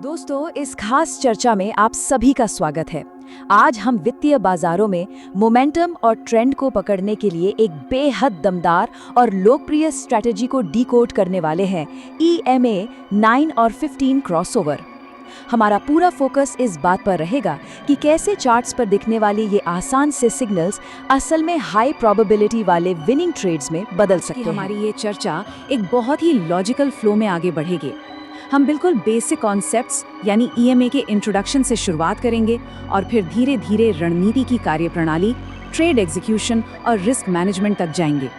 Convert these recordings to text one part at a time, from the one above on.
दोस्तों, इस खास चर्चा में आप सभी का स्वागत है। आज हम वित्तीय बाजारों में मोमेंटम और ट्रेंड को पकड़ने के लिए एक बेहद दमदार और लोकप्रिय स्ट्रैटेजी को डीकोड करने वाले हैं, EMA 9 और 15 क्रॉसओवर। हमारा पूरा फोकस इस बात पर रहेगा कि कैसे चार्ट्स पर दिखने वाले ये आसान से सिग्नल्स असल में हाई प्रोबेबिलिटी वाले विनिंग ट्रेड्स में बदल सकते हैं। हमारी ये चर्चा एक बहुत ही लॉजिकल फ्लो में आगे बढ़ेगी। हम बिल्कुल बेसिक कॉन्सेप्ट्स यानी EMA के इंट्रोडक्शन से शुरुआत करेंगे और फिर धीरे धीरे रणनीति की कार्यप्रणाली, ट्रेड एग्जीक्यूशन और रिस्क मैनेजमेंट तक जाएंगे।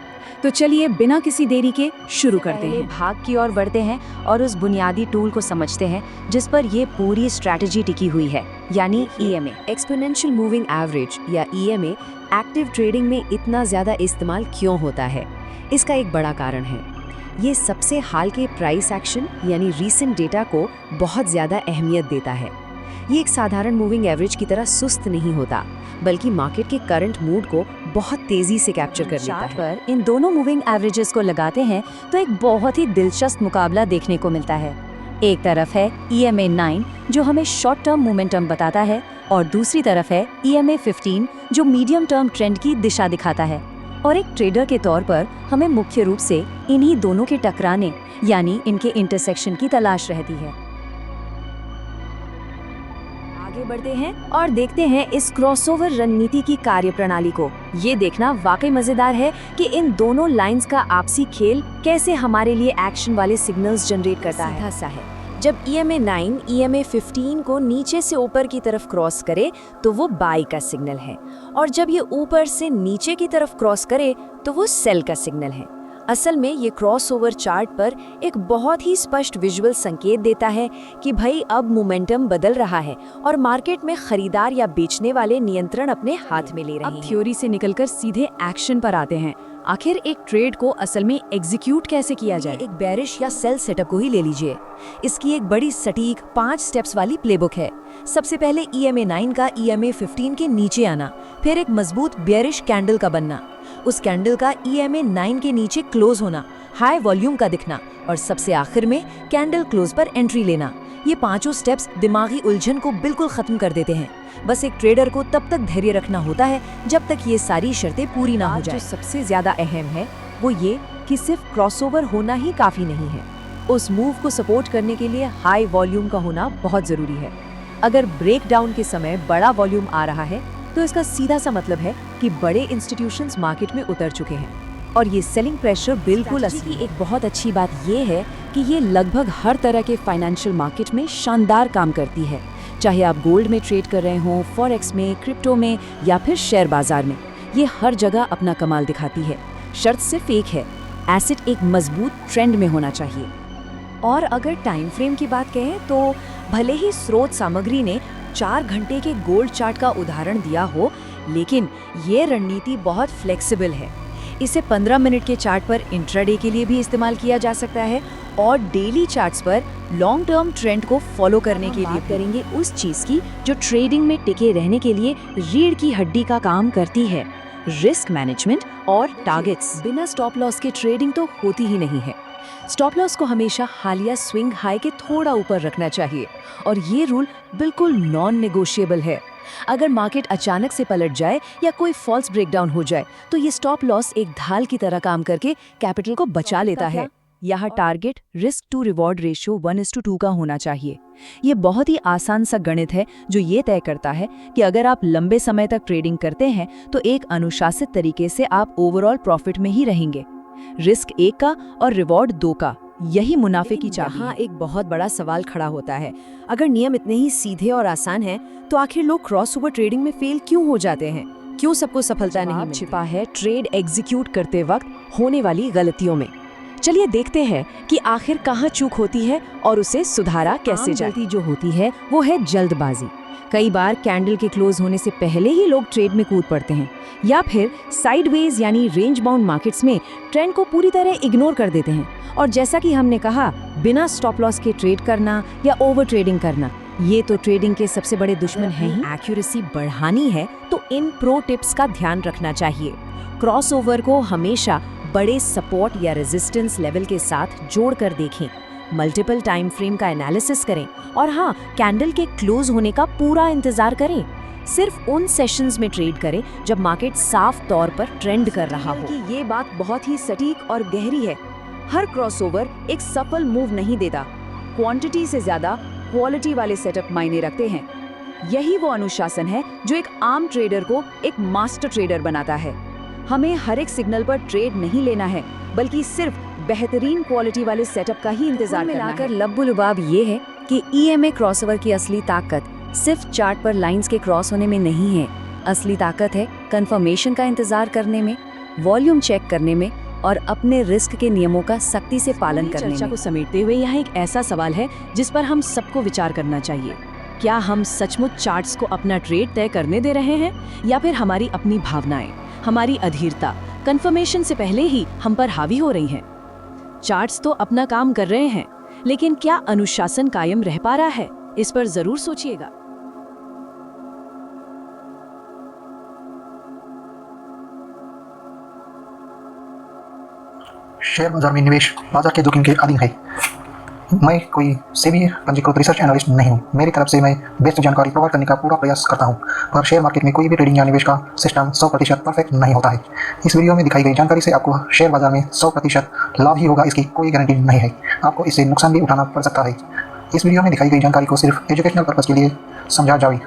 तो चलिए बिना किसी देरी के शुरू करते हैं। भाग की ओर बढ़ते हैं और उस बुनियादी टूल को समझते हैं जिस पर ये पूरी स्ट्रैटेजी टिकी हुई है, यानी EMA। एक्सपोनेंशियल मूविंग एवरेज या EMA एक्टिव ट्रेडिंग में इतना ज़्यादा इस्तेमाल क्यों होता है? इसका एक बड़ा कारण है, ये सबसे हाल के प्राइस एक्शन यानी रीसेंट डेटा को बहुत ज़्यादा अहमियत देता है। ये एक साधारण मूविंग एवरेज की तरह सुस्त नहीं होता, बल्कि मार्केट के करंट मूड को बहुत तेज़ी से कैप्चर कर लेता है। पर इन दोनों मूविंग एवरेजेस को लगाते हैं तो एक बहुत ही दिलचस्प मुकाबला देखने को मिलता है। एक तरफ है EMA 9 जो हमें शॉर्ट टर्म मोमेंटम बताता है और दूसरी तरफ है EMA 15 जो मीडियम टर्म ट्रेंड की दिशा दिखाता है। और एक ट्रेडर के तौर पर हमें मुख्य रूप से इन्हीं दोनों के टकराने यानी इनके इंटरसेक्शन की तलाश रहती है। आगे बढ़ते हैं और देखते हैं इस क्रॉसओवर रणनीति की कार्यप्रणाली को। ये देखना वाकई मजेदार है कि इन दोनों लाइंस का आपसी खेल कैसे हमारे लिए एक्शन वाले सिग्नल्स जनरेट करता है। सीधा सा है, जब EMA 9 EMA 15 को नीचे से ऊपर की तरफ क्रॉस करे तो वो बाई का सिग्नल है, और जब ये ऊपर से नीचे की तरफ क्रॉस करे तो वो सेल का सिग्नल है। असल में ये क्रॉसओवर चार्ट पर एक बहुत ही स्पष्ट विजुअल संकेत देता है कि भाई अब मोमेंटम बदल रहा है और मार्केट में खरीदार या बेचने वाले नियंत्रण अपने हाथ में ले रहे हैं। अब थ्योरी से निकलकर सीधे एक्शन पर आते हैं। आखिर एक ट्रेड को असल में एग्जीक्यूट कैसे किया जाए? एक बेरिश या सेल सेटअप को ही ले लीजिए। इसकी एक बड़ी सटीक 5 स्टेप्स वाली प्लेबुक है। सबसे पहले EMA 9 का EMA 15 के नीचे आना, फिर एक मजबूत बेरिश कैंडल का बनना, उस कैंडल का EMA 9 के नीचे क्लोज होना, हाई वॉल्यूम का दिखना और सबसे आखिर में कैंडल क्लोज पर एंट्री लेना। ये पांचों स्टेप्स दिमागी उलझन को बिल्कुल खत्म कर देते हैं। बस एक ट्रेडर को तब तक धैर्य रखना होता है जब तक ये सारी शर्तें पूरी ना हो जाए। जो सबसे ज्यादा अहम है वो ये कि सिर्फ क्रॉसओवर होना ही काफी नहीं है, उस मूव को सपोर्ट करने के लिए हाई वॉल्यूम का होना बहुत जरूरी है। अगर ब्रेक डाउन के समय बड़ा वॉल्यूम आ रहा है तो इसका सीधा सा मतलब है कि बड़े इंस्टीट्यूशंस मार्केट में उतर चुके हैं और ये सेलिंग प्रेशर बिल्कुल असली। एक बहुत अच्छी बात ये है कि ये लगभग हर तरह के फाइनेंशियल मार्केट में शानदार काम करती है, चाहे आप गोल्ड में ट्रेड कर रहे हों, फॉरेक्स में, क्रिप्टो में या फिर शेयर बाजार में। ये हर जगह अपना कमाल दिखाती है। शर्त सिर्फ एक है, एसेट एक मजबूत ट्रेंड में होना चाहिए। और अगर टाइम फ्रेम की बात कहें तो भले ही स्रोत सामग्री ने 4 घंटे के गोल्ड चार्ट का उदाहरण दिया हो, लेकिन ये रणनीति बहुत फ्लेक्सिबल है। इसे 15 मिनट के चार्ट पर इंट्राडे के लिए भी इस्तेमाल किया जा सकता है और डेली चार्ट्स पर लॉन्ग टर्म ट्रेंड को फॉलो करने के लिए करेंगे उस चीज की जो ट्रेडिंग में टिके रहने के लिए रीढ़ की हड्डी का काम करती है, रिस्क मैनेजमेंट और टारगेट्स। बिना स्टॉप लॉस के ट्रेडिंग तो होती ही नहीं है। स्टॉप लॉस को हमेशा हालिया स्विंग हाई के थोड़ा ऊपर रखना चाहिए और ये रूल बिल्कुल नॉन नेगोशिएबल है। अगर मार्केट अचानक से पलट जाए या कोई फॉल्स ब्रेकडाउन हो जाए तो ये स्टॉप लॉस एक ढाल की तरह काम करके कैपिटल को बचा लेता है। यहाँ target risk to reward ratio 1:2 का होना चाहिए। ये बहुत ही आसान सा गणित है जो ये तय करता है कि अगर आप लंबे समय तक ट्रेडिंग करते हैं तो एक अनुशासित तरीके से आप ओवरऑल प्रॉफिट में ही रहेंगे। रिस्क 1 का और रिवॉर्ड 2 का, यही मुनाफे की चाबी। यहाँ एक बहुत बड़ा सवाल खड़ा होता है, अगर नियम इतने ही सीधे और आसान हैं तो आखिर लोग क्रॉसओवर ट्रेडिंग में फेल क्यों हो जाते हैं? क्यों सबको सफलता नहीं मिलती? छिपा है ट्रेड एग्जीक्यूट करते वक्त होने वाली गलतियों में। चलिए देखते हैं कि आखिर कहाँ चूक होती है और उसे सुधारा कैसे जाए। गलती जो होती है वो है जल्दबाजी। कई बार कैंडल के क्लोज होने से पहले ही लोग ट्रेड में कूद पड़ते हैं या फिर साइडवेज यानी रेंज बाउंड मार्केट्स में ट्रेंड को पूरी तरह इग्नोर कर देते हैं। और जैसा कि हमने कहा, बिना स्टॉप लॉस के ट्रेड करना या ओवर ट्रेडिंग करना, ये तो ट्रेडिंग के सबसे बड़े दुश्मन हैं ही। एक्यूरेसी बढ़ानी है तो इन प्रो टिप्स का ध्यान रखना चाहिए। क्रॉसओवर को हमेशा बड़े सपोर्ट या रेजिस्टेंस लेवल के साथ जोड़कर देखें। मल्टीपल टाइम फ्रेम का एनालिसिस करें और हाँ, कैंडल के क्लोज होने का पूरा इंतजार करें। सिर्फ उन सेशंस में ट्रेड करें जब मार्केट साफ तौर पर ट्रेंड कर रहा हो। कि ये बात बहुत ही सटीक और गहरी है। हर क्रॉसओवर एक सफल मूव नहीं देता। क्वांटिटी से ज्यादा क्वालिटी वाले सेटअप मायने रखते हैं। यही वो अनुशासन है जो एक आम ट्रेडर को एक मास्टर ट्रेडर बनाता है। हमें हर एक सिग्नल पर ट्रेड नहीं लेना है, बल्कि सिर्फ बेहतरीन क्वालिटी वाले सेटअप का ही इंतजार करना है। मिलाकर लब्बुलुबाब ये है कि ईएमए क्रॉसओवर की असली ताकत सिर्फ चार्ट पर लाइंस के क्रॉस होने में नहीं है। असली ताकत है कंफर्मेशन का इंतजार करने में, वॉल्यूम चेक करने में और अपने रिस्क के नियमों का सख्ती से पालन करने में। चर्चा को समेटते हुए यहाँ एक ऐसा सवाल है जिस पर हम सबको विचार करना चाहिए। क्या हम सचमुच चार्ट्स को अपना ट्रेड तय करने दे रहे हैं, या फिर हमारी अपनी भावनाएं, हमारी अधीरता कंफर्मेशन से पहले ही हम पर हावी हो रही हैं? चार्ट्स तो अपना काम कर रहे हैं, लेकिन क्या अनुशासन कायम रह पा रहा है? इस पर जरूर सोचिएगा। शेयर बाजार में निवेश बाजार के जोखिम के अधीन है। मैं कोई सेबी पंजीकृत रिसर्च एनालिस्ट नहीं हूँ। मेरी तरफ से मैं बेस्ट जानकारी प्रोवाइड करने का पूरा प्रयास करता हूँ, पर शेयर मार्केट में कोई भी ट्रेडिंग या निवेश का सिस्टम 100% परफेक्ट नहीं होता है। इस वीडियो में दिखाई गई जानकारी से आपको शेयर बाजार में 100% लाभ ही होगा, इसकी कोई गारंटी नहीं है। आपको इससे नुकसान भी उठाना पड़ सकता है। इस वीडियो में दिखाई गई जानकारी को सिर्फ एजुकेशनल पर्पज़ के लिए समझा जाए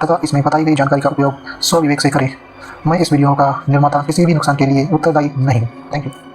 तथा इसमें बताई गई जानकारी का उपयोग स्वविवेक से करें। मैं इस वीडियो का निर्माता किसी भी नुकसान के लिए उत्तरदायी नहीं हूँ। Thank you.